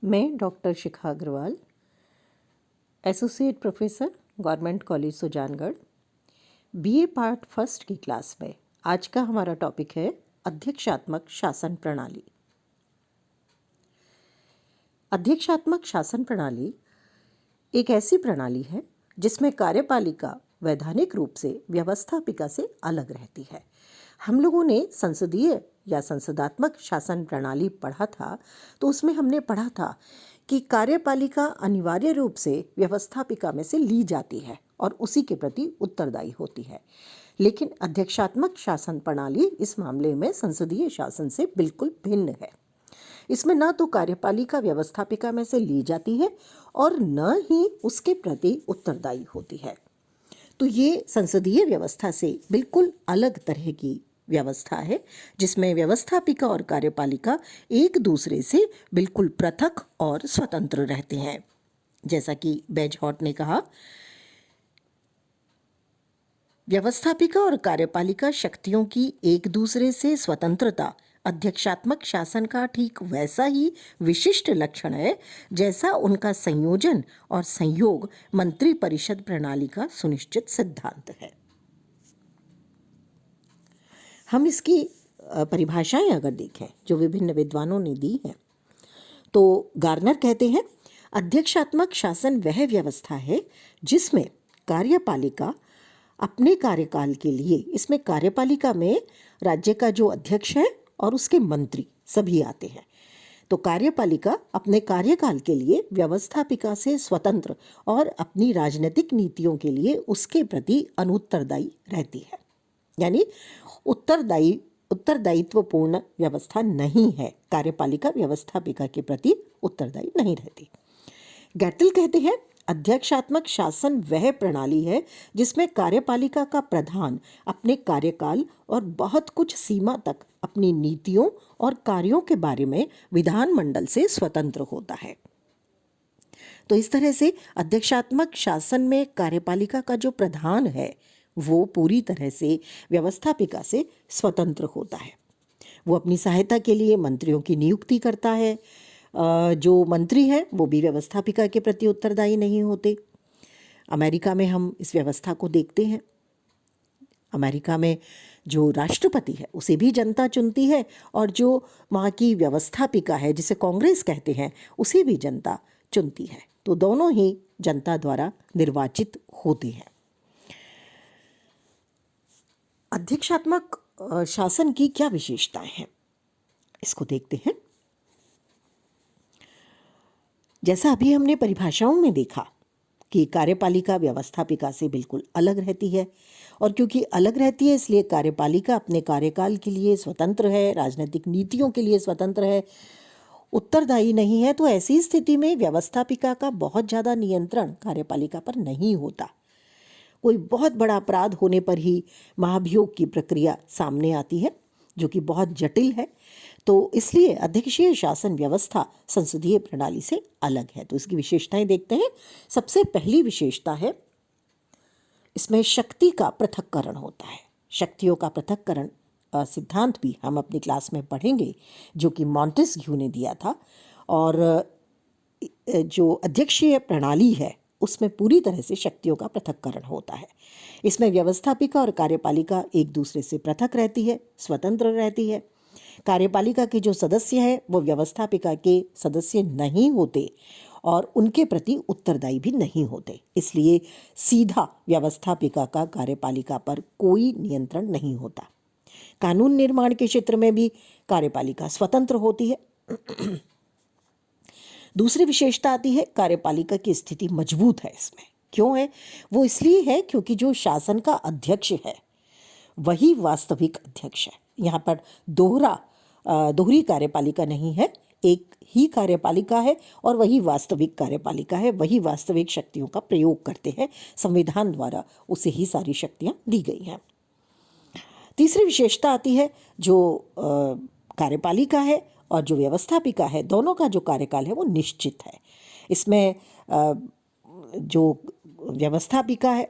मैं doctor Shikha Agarwal, associate professor, government college Sujangarh, BA part first की class में आज का हमारा टॉपिक है अध्यक्षात्मक शासन प्रणाली। अध्यक्षात्मक शासन प्रणाली एक ऐसी प्रणाली है जिसमें कार्यपालिका वैधानिक रूप से व्यवस्थापिका से अलग रहती है। हम लोगों ने संसदीय या संसदात्मक शासन प्रणाली पढ़ा था, तो उसमें हमने पढ़ा था कि कार्यपालिका अनिवार्य रूप से व्यवस्थापिका में से ली जाती है और उसी के प्रति उत्तरदायी होती है। लेकिन अध्यक्षात्मक शासन प्रणाली इस मामले में संसदीय शासन से बिल्कुल भिन्न है। इसमें न तो कार्यपालिका व्यवस्थापिका में से ली जाती है और न ही उसके प्रति उत्तरदायी होती है। तो ये संसदीय व्यवस्था से बिल्कुल अलग तरह की व्यवस्था है, जिसमें व्यवस्थापिका और कार्यपालिका एक दूसरे से बिल्कुल पृथक और स्वतंत्र रहते हैं। जैसा कि बेजहॉट ने कहा, व्यवस्थापिका और कार्यपालिका शक्तियों की एक दूसरे से स्वतंत्रता अध्यक्षात्मक शासन का ठीक वैसा ही विशिष्ट लक्षण है जैसा उनका संयोजन और संयोग मंत्री परिषद प्रणाली का सुनिश्चित सिद्धांत है। हम इसकी परिभाषाएं अगर देखें जो विभिन्न विद्वानों ने दी हैं, तो गार्नर कहते हैं, अध्यक्षात्मक शासन वह व्यवस्था है जिसमें कार्यपालिका अपने कार्यकाल के लिए, इसमें कार्यपालिका में राज्य का जो अध्यक्ष है और उसके मंत्री सभी आते हैं, तो कार्यपालिका अपने कार्यकाल के लिए व्यवस्थापिका से स्वतंत्र और अपनी राजनीतिक नीतियों के लिए उसके प्रति अनुत्तरदायी रहती है। यानी उत्तरदायित्वपूर्ण व्यवस्था नहीं है, कार्यपालिका व्यवस्थापिका के प्रति उत्तरदायी नहीं रहती। गैटल कहते हैं, अध्यक्षात्मक शासन वह प्रणाली है जिसमें कार्यपालिका का प्रधान अपने कार्यकाल और बहुत कुछ सीमा तक अपनी नीतियों और कार्यों के बारे में विधानमंडल से स्वतंत्र होता है। तो इस तरह से अध्यक्षात्मक शासन में कार्यपालिका का जो प्रधान है वो पूरी तरह से व्यवस्थापिका से स्वतंत्र होता है। वो अपनी सहायता के लिए मंत्रियों की नियुक्ति करता है। जो मंत्री हैं वो भी व्यवस्थापिका के प्रति उत्तरदायी नहीं होते। अमेरिका में हम इस व्यवस्था को देखते हैं। अमेरिका में जो राष्ट्रपति है उसे भी जनता चुनती है और जो वहाँ की व्यवस्थापिका है जिसे कांग्रेस कहते हैं उसे भी जनता चुनती है। तो दोनों ही जनता द्वारा निर्वाचित होते हैं। अध्यक्षात्मक शासन की क्या विशेषताएं हैं, इसको देखते हैं। जैसा अभी हमने परिभाषाओं में देखा कि कार्यपालिका व्यवस्थापिका से बिल्कुल अलग रहती है, और क्योंकि अलग रहती है इसलिए कार्यपालिका अपने कार्यकाल के लिए स्वतंत्र है, राजनीतिक नीतियों के लिए स्वतंत्र है, उत्तरदायी नहीं है। तो ऐसी स्थिति में व्यवस्थापिका का बहुत ज़्यादा नियंत्रण कार्यपालिका पर नहीं होता। कोई बहुत बड़ा अपराध होने पर ही महाभियोग की प्रक्रिया सामने आती है, जो कि बहुत जटिल है। तो इसलिए अध्यक्षीय शासन व्यवस्था संसदीय प्रणाली से अलग है। तो इसकी विशेषताएं देखते हैं। सबसे पहली विशेषता है, इसमें शक्ति का पृथक्करण होता है। शक्तियों का पृथक्करण सिद्धांत भी हम अपनी क्लास में पढ़ेंगे, जो कि मॉन्टेस्क्यू ने दिया था। और जो अध्यक्षीय प्रणाली है उसमें पूरी तरह से शक्तियों का पृथक्करण होता है। इसमें व्यवस्थापिका और कार्यपालिका एक दूसरे से पृथक रहती है, स्वतंत्र रहती है। कार्यपालिका के जो सदस्य हैं वो व्यवस्थापिका के सदस्य नहीं होते और उनके प्रति उत्तरदायी भी नहीं होते। इसलिए सीधा व्यवस्थापिका का कार्यपालिका पर कोई नियंत्रण नहीं होता। कानून निर्माण के क्षेत्र में भी कार्यपालिका स्वतंत्र होती है। दूसरी विशेषता आती है, कार्यपालिका की स्थिति मजबूत है। इसमें क्यों है? वो इसलिए है क्योंकि जो शासन का अध्यक्ष है वही वास्तविक अध्यक्ष है। यहाँ पर दोहरी कार्यपालिका नहीं है, एक ही कार्यपालिका है और वही वास्तविक कार्यपालिका है, वही वास्तविक शक्तियों का प्रयोग करते हैं। संविधान द्वारा उसे ही सारी शक्तियाँ दी गई हैं। तीसरी विशेषता आती है, जो कार्यपालिका है और जो व्यवस्थापिका है, दोनों का जो कार्यकाल है वो निश्चित है। इसमें जो व्यवस्थापिका है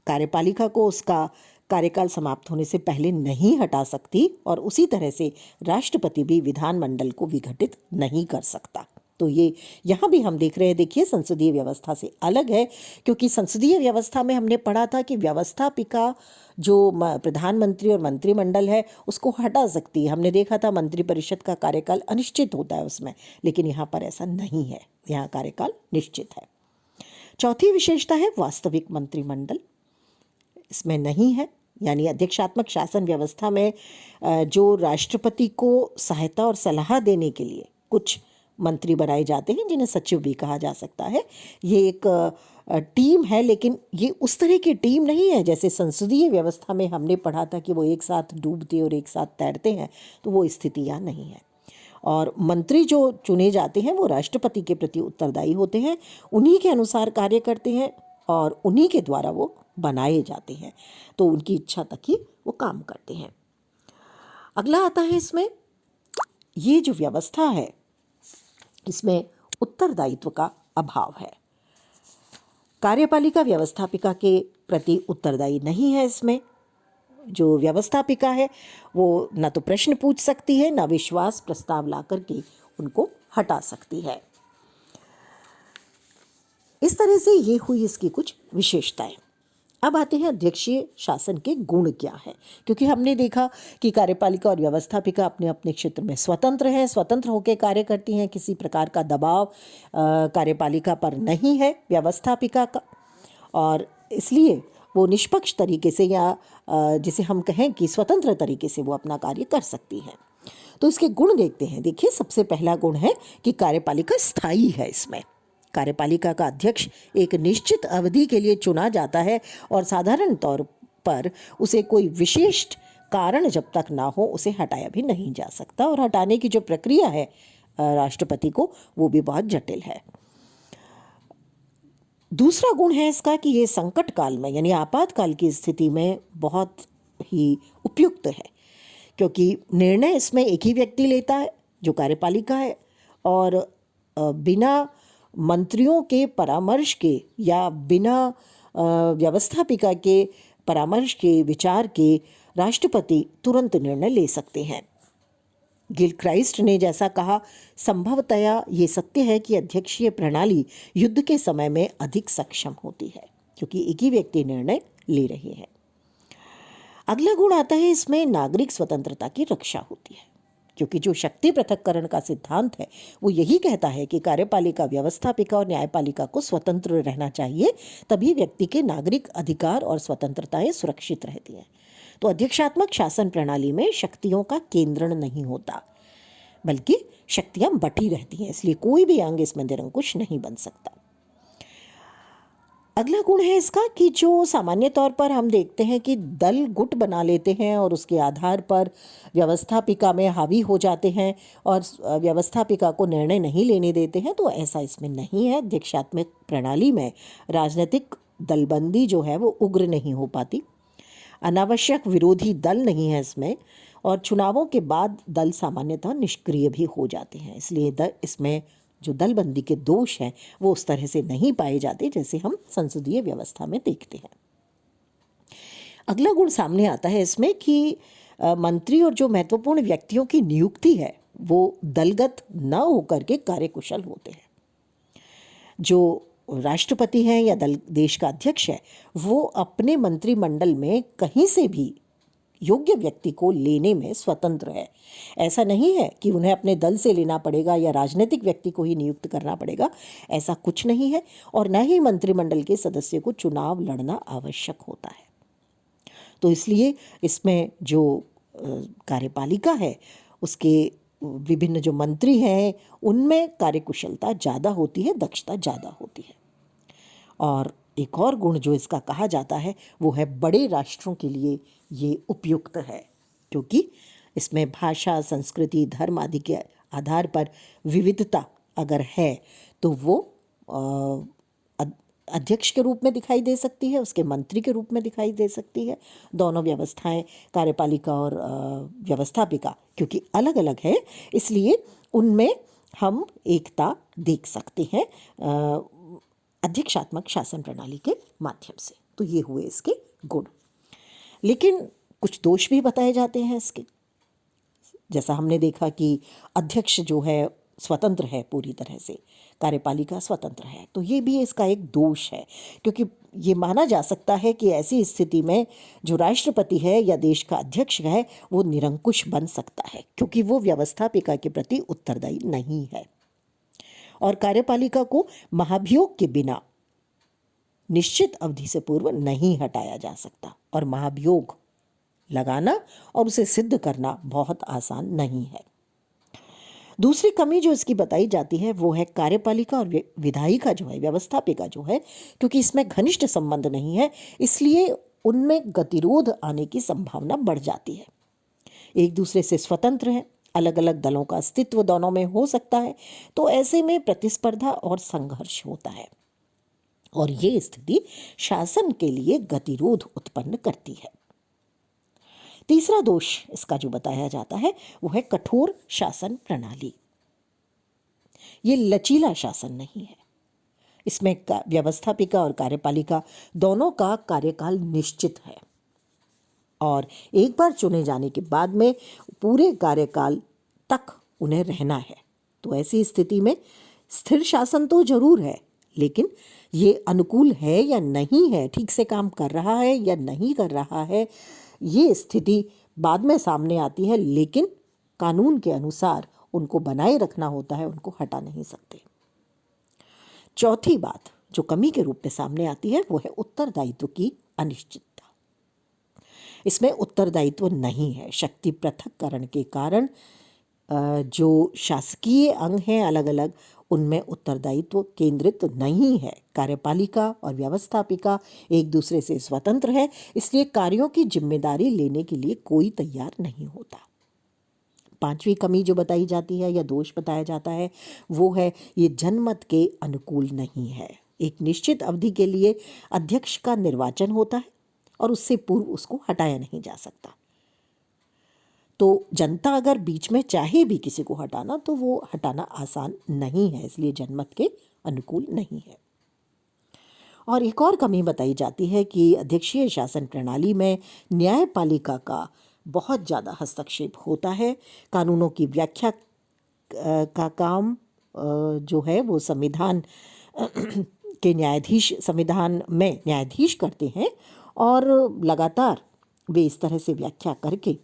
कार्यपालिका को उसका कार्यकाल समाप्त होने से पहले नहीं हटा सकती और उसी तरह से राष्ट्रपति भी विधानमंडल को विघटित नहीं कर सकता। तो ये यहाँ भी हम देख रहे हैं, देखिए संसदीय व्यवस्था से अलग है, क्योंकि संसदीय व्यवस्था में हमने पढ़ा था कि व्यवस्थापिका जो प्रधानमंत्री और मंत्रिमंडल है उसको हटा सकती है। हमने देखा था मंत्रिपरिषद का कार्यकाल अनिश्चित होता है उसमें, लेकिन यहाँ पर ऐसा नहीं है, यहाँ कार्यकाल निश्चित है। चौथी विशेषता है वास्तविक मंत्रिमंडल, इसमें नहीं है। यानी अध्यक्षात्मक शासन व्यवस्था में जो राष्ट्रपति को सहायता और सलाह देने के लिए कुछ मंत्री बनाए जाते हैं जिन्हें सचिव भी कहा जा सकता है। ये एक टीम है, लेकिन ये उस तरह की टीम नहीं है जैसे संसदीय व्यवस्था में हमने पढ़ा था कि वो एक साथ डूबते और एक साथ तैरते हैं, तो वो स्थिति यहाँ नहीं है। और मंत्री जो चुने जाते हैं वो राष्ट्रपति के प्रति उत्तरदायी होते हैं, उन्हीं के अनुसार कार्य करते हैं और उन्हीं के द्वारा वो बनाए जाते हैं, तो उनकी इच्छा तक ही वो काम करते हैं। अगला आता है इसमें, ये जो व्यवस्था है इसमें उत्तरदायित्व का अभाव है। कार्यपालिका व्यवस्थापिका के प्रति उत्तरदायी नहीं है। इसमें जो व्यवस्थापिका है वो न तो प्रश्न पूछ सकती है, न विश्वास प्रस्ताव ला करके उनको हटा सकती है। इस तरह से ये हुई इसकी कुछ विशेषताएं। अब आते हैं अध्यक्षीय शासन के गुण क्या है, क्योंकि हमने देखा कि कार्यपालिका और व्यवस्थापिका अपने अपने क्षेत्र में स्वतंत्र हैं, स्वतंत्र होकर कार्य करती हैं, किसी प्रकार का दबाव कार्यपालिका पर नहीं है व्यवस्थापिका का, और इसलिए वो निष्पक्ष तरीके से या जिसे हम कहें कि स्वतंत्र तरीके से वो अपना कार्य कर सकती हैं। तो इसके गुण देखते हैं। देखिए, सबसे पहला गुण है कि कार्यपालिका स्थायी है। इसमें कार्यपालिका का अध्यक्ष एक निश्चित अवधि के लिए चुना जाता है और साधारण तौर पर उसे कोई विशिष्ट कारण जब तक ना हो उसे हटाया भी नहीं जा सकता, और हटाने की जो प्रक्रिया है राष्ट्रपति को, वो भी बहुत जटिल है। दूसरा गुण है इसका कि ये संकट काल में यानी आपातकाल की स्थिति में बहुत ही उपयुक्त है, क्योंकि निर्णय इसमें एक ही व्यक्ति लेता है जो कार्यपालिका है, और बिना मंत्रियों के परामर्श के या बिना व्यवस्थापिका के परामर्श के, विचार के राष्ट्रपति तुरंत निर्णय ले सकते हैं। गिलक्राइस्ट ने जैसा कहा, संभवतया ये सत्य है कि अध्यक्षीय प्रणाली युद्ध के समय में अधिक सक्षम होती है, क्योंकि एक ही व्यक्ति निर्णय ले रही है। अगला गुण आता है इसमें, नागरिक स्वतंत्रता की रक्षा होती है, क्योंकि जो शक्ति पृथक्करण का सिद्धांत है वो यही कहता है कि कार्यपालिका, व्यवस्थापिका और न्यायपालिका को स्वतंत्र रहना चाहिए, तभी व्यक्ति के नागरिक अधिकार और स्वतंत्रताएं सुरक्षित रहती हैं। तो अध्यक्षात्मक शासन प्रणाली में शक्तियों का केंद्रण नहीं होता, बल्कि शक्तियां बटी रहती हैं, इसलिए कोई भी अंग इसमें निरंकुश नहीं बन सकता। अगला गुण है इसका कि जो सामान्य तौर पर हम देखते हैं कि दल गुट बना लेते हैं और उसके आधार पर व्यवस्थापिका में हावी हो जाते हैं और व्यवस्थापिका को निर्णय नहीं लेने देते हैं, तो ऐसा इसमें नहीं है। अध्यक्षात्मक प्रणाली में राजनीतिक दलबंदी जो है वो उग्र नहीं हो पाती, अनावश्यक विरोधी दल नहीं है इसमें, और चुनावों के बाद दल सामान्यतः निष्क्रिय भी हो जाते हैं, इसलिए इसमें जो दलबंदी के दोष हैं वो उस तरह से नहीं पाए जाते जैसे हम संसदीय व्यवस्था में देखते हैं। अगला गुण सामने आता है इसमें कि मंत्री और जो महत्वपूर्ण व्यक्तियों की नियुक्ति है वो दलगत न होकर के कार्यकुशल होते हैं। जो राष्ट्रपति हैं या देश का अध्यक्ष है वो अपने मंत्रिमंडल में कहीं से भी योग्य व्यक्ति को लेने में स्वतंत्र है। ऐसा नहीं है कि उन्हें अपने दल से लेना पड़ेगा या राजनीतिक व्यक्ति को ही नियुक्त करना पड़ेगा, ऐसा कुछ नहीं है, और न ही मंत्रिमंडल के सदस्य को चुनाव लड़ना आवश्यक होता है। तो इसलिए इसमें जो कार्यपालिका है उसके विभिन्न जो मंत्री हैं उनमें कार्यकुशलता ज़्यादा होती है, दक्षता ज़्यादा होती है। और एक और गुण जो इसका कहा जाता है वो है, बड़े राष्ट्रों के लिए ये उपयुक्त है, क्योंकि इसमें भाषा, संस्कृति, धर्म आदि के आधार पर विविधता अगर है तो वो अध्यक्ष के रूप में दिखाई दे सकती है, उसके मंत्री के रूप में दिखाई दे सकती है। दोनों व्यवस्थाएं, कार्यपालिका और व्यवस्थापिका, क्योंकि अलग अलग है, इसलिए उनमें हम एकता देख सकते हैं अध्यक्षात्मक शासन प्रणाली के माध्यम से। तो ये हुए इसके गुण, लेकिन कुछ दोष भी बताए जाते हैं इसके। जैसा हमने देखा कि अध्यक्ष जो है स्वतंत्र है पूरी तरह से, कार्यपालिका स्वतंत्र है। तो ये भी इसका एक दोष है, क्योंकि ये माना जा सकता है कि ऐसी स्थिति में जो राष्ट्रपति है या देश का अध्यक्ष है वो निरंकुश बन सकता है, क्योंकि वो व्यवस्थापिका के प्रति उत्तरदायी नहीं है। और कार्यपालिका को महाभियोग के बिना निश्चित अवधि से पूर्व नहीं हटाया जा सकता, और महाभियोग लगाना और उसे सिद्ध करना बहुत आसान नहीं है। दूसरी कमी जो इसकी बताई जाती है वो है कार्यपालिका और विधायिका जो है, व्यवस्थापिका जो है, क्योंकि इसमें घनिष्ठ संबंध नहीं है, इसलिए उनमें गतिरोध आने की संभावना बढ़ जाती है। एक दूसरे से स्वतंत्र है, अलग अलग दलों का अस्तित्व दोनों में हो सकता है, तो ऐसे में प्रतिस्पर्धा और संघर्ष होता है, और ये स्थिति शासन के लिए गतिरोध उत्पन्न करती है। तीसरा दोष इसका जो बताया जाता है वो है कठोर शासन प्रणाली। ये लचीला शासन नहीं है, इसमें व्यवस्थापिका और कार्यपालिका दोनों का कार्यकाल निश्चित है, और एक बार चुने जाने के बाद में पूरे कार्यकाल तक उन्हें रहना है। तो ऐसी स्थिति में स्थिर शासन तो जरूर है, लेकिन ये अनुकूल है या नहीं है, ठीक से काम कर रहा है या नहीं कर रहा है, ये स्थिति बाद में सामने आती है, लेकिन कानून के अनुसार उनको बनाए रखना होता है, उनको हटा नहीं सकते। चौथी बात जो कमी के रूप में सामने आती है वो है उत्तरदायित्व की अनिश्चितता। इसमें उत्तरदायित्व नहीं है। शक्ति पृथक्करण के कारण जो शासकीय अंग हैं अलग अलग, उनमें उत्तरदायित्व केंद्रित नहीं है। कार्यपालिका और व्यवस्थापिका एक दूसरे से स्वतंत्र है, इसलिए कार्यों की जिम्मेदारी लेने के लिए कोई तैयार नहीं होता। पांचवी कमी जो बताई जाती है या दोष बताया जाता है वो है ये जनमत के अनुकूल नहीं है। एक निश्चित अवधि के लिए अध्यक्ष का निर्वाचन होता है और उससे पूर्व उसको हटाया नहीं जा सकता। तो जनता अगर बीच में चाहे भी किसी को हटाना तो वो हटाना आसान नहीं है, इसलिए जनमत के अनुकूल नहीं है। और एक और कमी बताई जाती है कि अध्यक्षीय शासन प्रणाली में न्यायपालिका का बहुत ज़्यादा हस्तक्षेप होता है। कानूनों की व्याख्या का काम जो है वो संविधान के न्यायाधीश, संविधान में न्यायाधीश करते हैं, और लगातार वे इस तरह से व्याख्या करके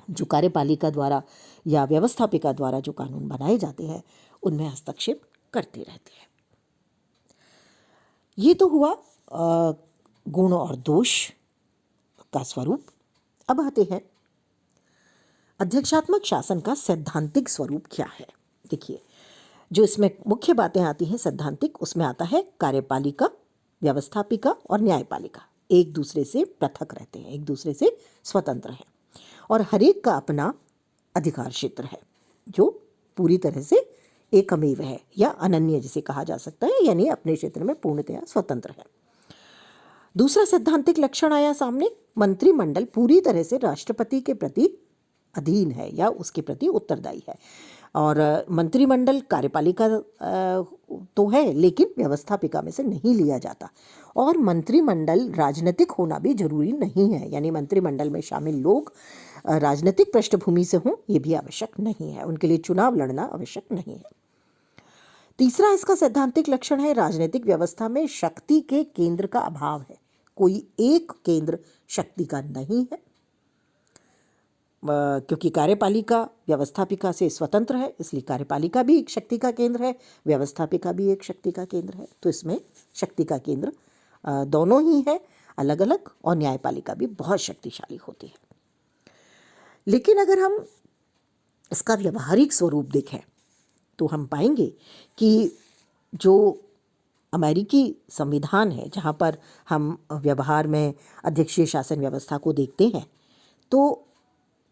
जो कार्यपालिका द्वारा या व्यवस्थापिका द्वारा जो कानून बनाए जाते हैं उनमें हस्तक्षेप करते रहते हैं। ये तो हुआ गुण और दोष का स्वरूप। अब आते हैं अध्यक्षात्मक शासन का सैद्धांतिक स्वरूप क्या है। देखिए, जो इसमें मुख्य बातें आती हैं सैद्धांतिक, उसमें आता है कार्यपालिका, व्यवस्थापिका और न्यायपालिका एक दूसरे से पृथक रहते हैं, एक दूसरे से स्वतंत्र हैं, और हर एक का अपना अधिकार क्षेत्र है जो पूरी तरह से एकमेव है या अनन्य जिसे कहा जा सकता है, यानी अपने क्षेत्र में पूर्णतया स्वतंत्र है। दूसरा सैद्धांतिक लक्षण आया सामने, मंत्रिमंडल पूरी तरह से राष्ट्रपति के प्रति अधीन है या उसके प्रति उत्तरदायी है। और मंत्रिमंडल कार्यपालिका तो है लेकिन व्यवस्थापिका में से नहीं लिया जाता, और मंत्रिमंडल राजनीतिक होना भी जरूरी नहीं है, यानी मंत्रिमंडल में शामिल लोग राजनीतिक पृष्ठभूमि से हों ये भी आवश्यक नहीं है, उनके लिए चुनाव लड़ना आवश्यक नहीं है। तीसरा इसका सैद्धांतिक लक्षण है राजनीतिक व्यवस्था में शक्ति के केंद्र का अभाव है। कोई एक केंद्र शक्ति का नहीं है, क्योंकि कार्यपालिका व्यवस्थापिका से स्वतंत्र है, इसलिए कार्यपालिका भी एक शक्ति का केंद्र है, व्यवस्थापिका भी एक शक्ति का केंद्र है। तो इसमें शक्ति का केंद्र दोनों ही है अलग अलग, और न्यायपालिका भी बहुत शक्तिशाली होती है। लेकिन अगर हम इसका व्यवहारिक स्वरूप देखें तो हम पाएंगे कि जो अमेरिकी संविधान है, जहाँ पर हम व्यवहार में अध्यक्षीय शासन व्यवस्था को देखते हैं, तो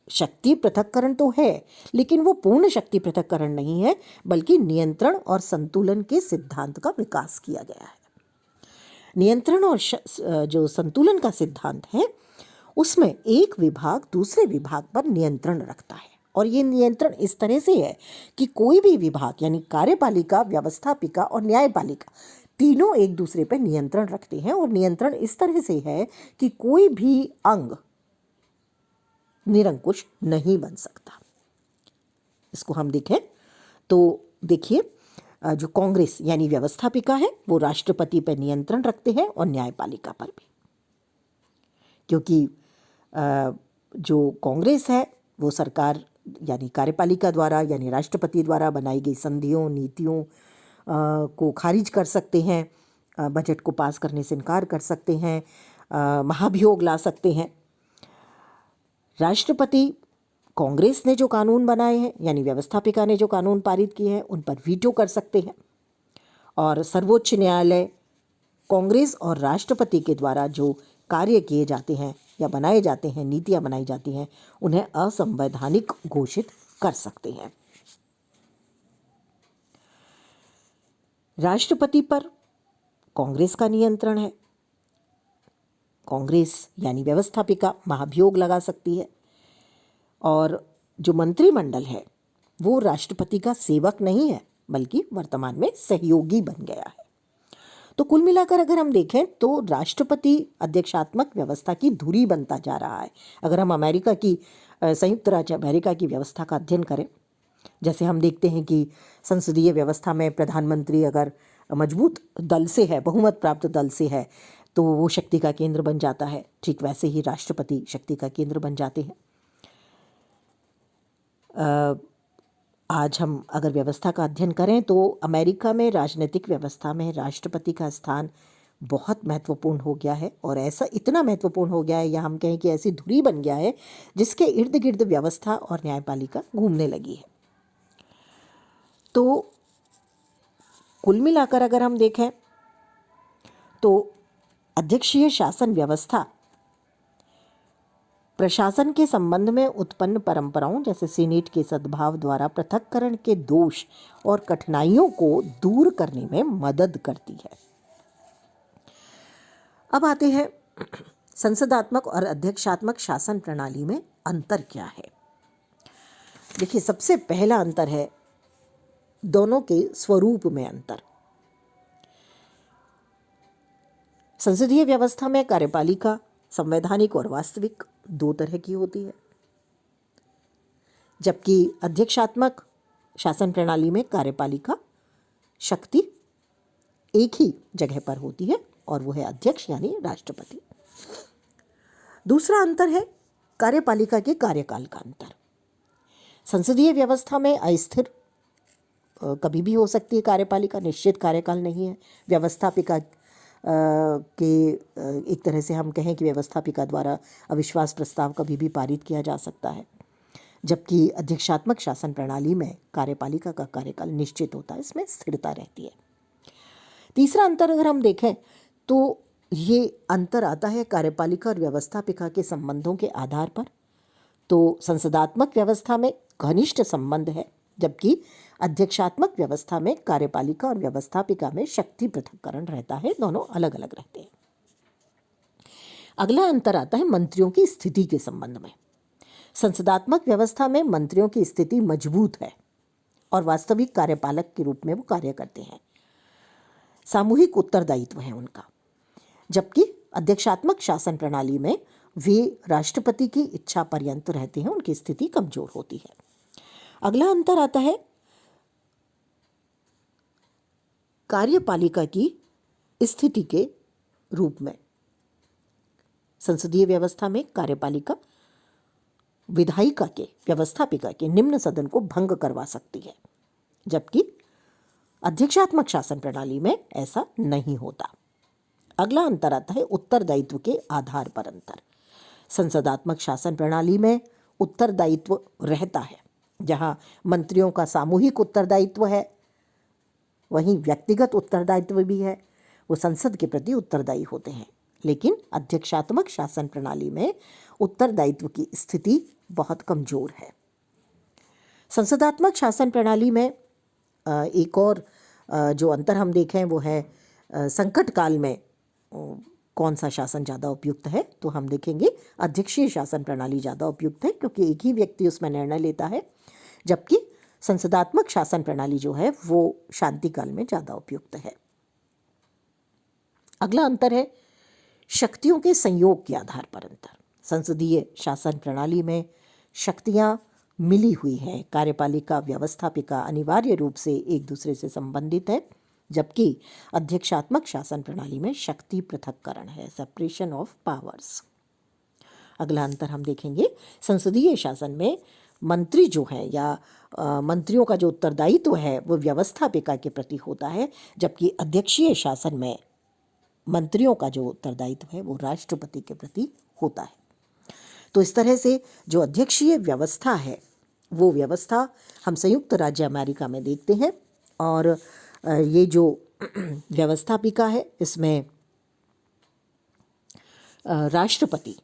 शक्ति पृथक्करण तो है, लेकिन वो पूर्ण शक्ति पृथक्करण नहीं है, बल्कि नियंत्रण और संतुलन के सिद्धांत का विकास किया गया है। नियंत्रण और जो संतुलन का सिद्धांत है उसमें एक विभाग दूसरे विभाग पर नियंत्रण रखता है, और ये नियंत्रण इस तरह से है कि कोई भी विभाग यानी कार्यपालिका, व्यवस्थापिका और न्यायपालिका तीनों एक दूसरे पर नियंत्रण रखते हैं, और नियंत्रण इस तरह से है कि कोई भी अंग निरंकुश नहीं बन सकता। इसको हम देखें तो तो देखिए, जो कांग्रेस यानी व्यवस्थापिका है वो राष्ट्रपति पर नियंत्रण रखते हैं और न्यायपालिका पर भी, क्योंकि जो कांग्रेस है वो सरकार यानी कार्यपालिका द्वारा यानी राष्ट्रपति द्वारा बनाई गई संधियों नीतियों को खारिज कर सकते हैं, बजट को पास करने से इनकार कर सकते हैं, महाभियोग ला सकते हैं। राष्ट्रपति कांग्रेस ने जो कानून बनाए हैं यानी व्यवस्थापिका ने जो कानून पारित किए हैं उन पर वीटो कर सकते हैं, और सर्वोच्च न्यायालय कांग्रेस और राष्ट्रपति के द्वारा जो कार्य किए जाते हैं या बनाए जाते हैं, नीतियां बनाई जाती हैं, उन्हें असंवैधानिक घोषित कर सकते हैं। राष्ट्रपति पर कांग्रेस का नियंत्रण है। कांग्रेस यानी व्यवस्थापिका महाभियोग लगा सकती है, और जो मंत्रिमंडल है वो राष्ट्रपति का सेवक नहीं है बल्कि वर्तमान में सहयोगी बन गया है। तो कुल मिलाकर अगर हम देखें तो राष्ट्रपति अध्यक्षात्मक व्यवस्था की धुरी बनता जा रहा है। अगर हम अमेरिका की संयुक्त राज्य अमेरिका की व्यवस्था का अध्ययन करें, जैसे हम देखते हैं कि संसदीय व्यवस्था में प्रधानमंत्री अगर मजबूत दल से है, बहुमत प्राप्त दल से है, तो वो शक्ति का केंद्र बन जाता है। ठीक वैसे ही राष्ट्रपति शक्ति का केंद्र बन जाते हैं। आज हम अगर व्यवस्था का अध्ययन करें तो अमेरिका में राजनीतिक व्यवस्था में राष्ट्रपति का स्थान बहुत महत्वपूर्ण हो गया है, और ऐसा इतना महत्वपूर्ण हो गया है या हम कहें कि ऐसी धुरी बन गया है जिसके इर्द गिर्द व्यवस्था और न्यायपालिका घूमने लगी है। तो कुल मिलाकर अगर हम देखें तो अध्यक्षीय शासन व्यवस्था प्रशासन के संबंध में उत्पन्न परंपराओं जैसे सीनेट के सद्भाव द्वारा पृथक्करण के दोष और कठिनाइयों को दूर करने में मदद करती है। अब आते हैं संसदात्मक और अध्यक्षात्मक शासन प्रणाली में अंतर क्या है। देखिए, सबसे पहला अंतर है दोनों के स्वरूप में अंतर। संसदीय व्यवस्था में कार्यपालिका संवैधानिक और वास्तविक दो तरह की होती है, जबकि अध्यक्षात्मक शासन प्रणाली में कार्यपालिका शक्ति एक ही जगह पर होती है और वो है अध्यक्ष यानी राष्ट्रपति। दूसरा अंतर है कार्यपालिका के कार्यकाल का अंतर। संसदीय व्यवस्था में अस्थिर कभी भी हो सकती है कार्यपालिका, निश्चित कार्यकाल नहीं है। व्यवस्थापिका के एक तरह से हम कहें कि व्यवस्थापिका द्वारा अविश्वास प्रस्ताव कभी भी पारित किया जा सकता है, जबकि अध्यक्षात्मक शासन प्रणाली में कार्यपालिका का कार्यकाल निश्चित होता है, इसमें स्थिरता रहती है। तीसरा अंतर अगर हम देखें तो ये अंतर आता है कार्यपालिका और व्यवस्थापिका के संबंधों के आधार पर। तो संसदात्मक व्यवस्था में घनिष्ठ संबंध है, जबकि अध्यक्षात्मक व्यवस्था में कार्यपालिका और व्यवस्थापिका में शक्ति पृथक्करण रहता है, दोनों अलग अलग रहते हैं। अगला अंतर आता है मंत्रियों की स्थिति के संबंध में। संसदात्मक व्यवस्था में मंत्रियों की स्थिति मजबूत है और वास्तविक कार्यपालक के रूप में वो कार्य करते हैं, सामूहिक उत्तरदायित्व है उनका, जबकि अध्यक्षात्मक शासन प्रणाली में वे राष्ट्रपति की इच्छा पर्यंत रहते हैं, उनकी स्थिति कमजोर होती है। अगला अंतर आता है कार्यपालिका की स्थिति के रूप में। संसदीय व्यवस्था में कार्यपालिका विधायिका के व्यवस्थापिका के निम्न सदन को भंग करवा सकती है, जबकि अध्यक्षात्मक शासन प्रणाली में ऐसा नहीं होता। अगला अंतर आता है उत्तरदायित्व के आधार पर अंतर। संसदात्मक शासन प्रणाली में उत्तरदायित्व रहता है, जहां मंत्रियों का सामूहिक उत्तरदायित्व है, वहीं व्यक्तिगत उत्तरदायित्व भी है, वो संसद के प्रति उत्तरदायी होते हैं। लेकिन अध्यक्षात्मक शासन प्रणाली में उत्तरदायित्व की स्थिति बहुत कमजोर है। संसदात्मक शासन प्रणाली में एक और जो अंतर हम देखें वो है संकट काल में कौन सा शासन ज़्यादा उपयुक्त है, तो हम देखेंगे अध्यक्षीय शासन प्रणाली ज़्यादा उपयुक्त है, क्योंकि एक ही व्यक्ति उसमें निर्णय लेता है, जबकि संसदात्मक शासन प्रणाली जो है वो शांति काल में ज़्यादा उपयुक्त है। अगला अंतर है शक्तियों के संयोग के आधार पर अंतर। संसदीय शासन प्रणाली में शक्तियाँ मिली हुई हैं। कार्यपालिका व्यवस्थापिका अनिवार्य रूप से एक दूसरे से संबंधित है, जबकि अध्यक्षात्मक शासन प्रणाली में शक्ति पृथक्करण है, सेपरेशन ऑफ पावर्स। अगला अंतर हम देखेंगे, संसदीय शासन में मंत्री जो हैं या मंत्रियों का जो उत्तरदायित्व है वो व्यवस्थापिका के प्रति होता है, जबकि अध्यक्षीय शासन में मंत्रियों का जो उत्तरदायित्व है वो राष्ट्रपति के प्रति होता है। तो इस तरह से जो अध्यक्षीय व्यवस्था है वो व्यवस्था हम संयुक्त राज्य अमेरिका में देखते हैं, और ये जो व्यवस्थापिका है इसमें राष्ट्रपति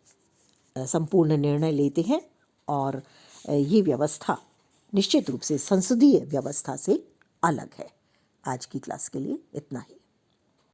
संपूर्ण निर्णय लेते हैं, और ये व्यवस्था निश्चित रूप से संसदीय व्यवस्था से अलग है। आज की क्लास के लिए इतना ही।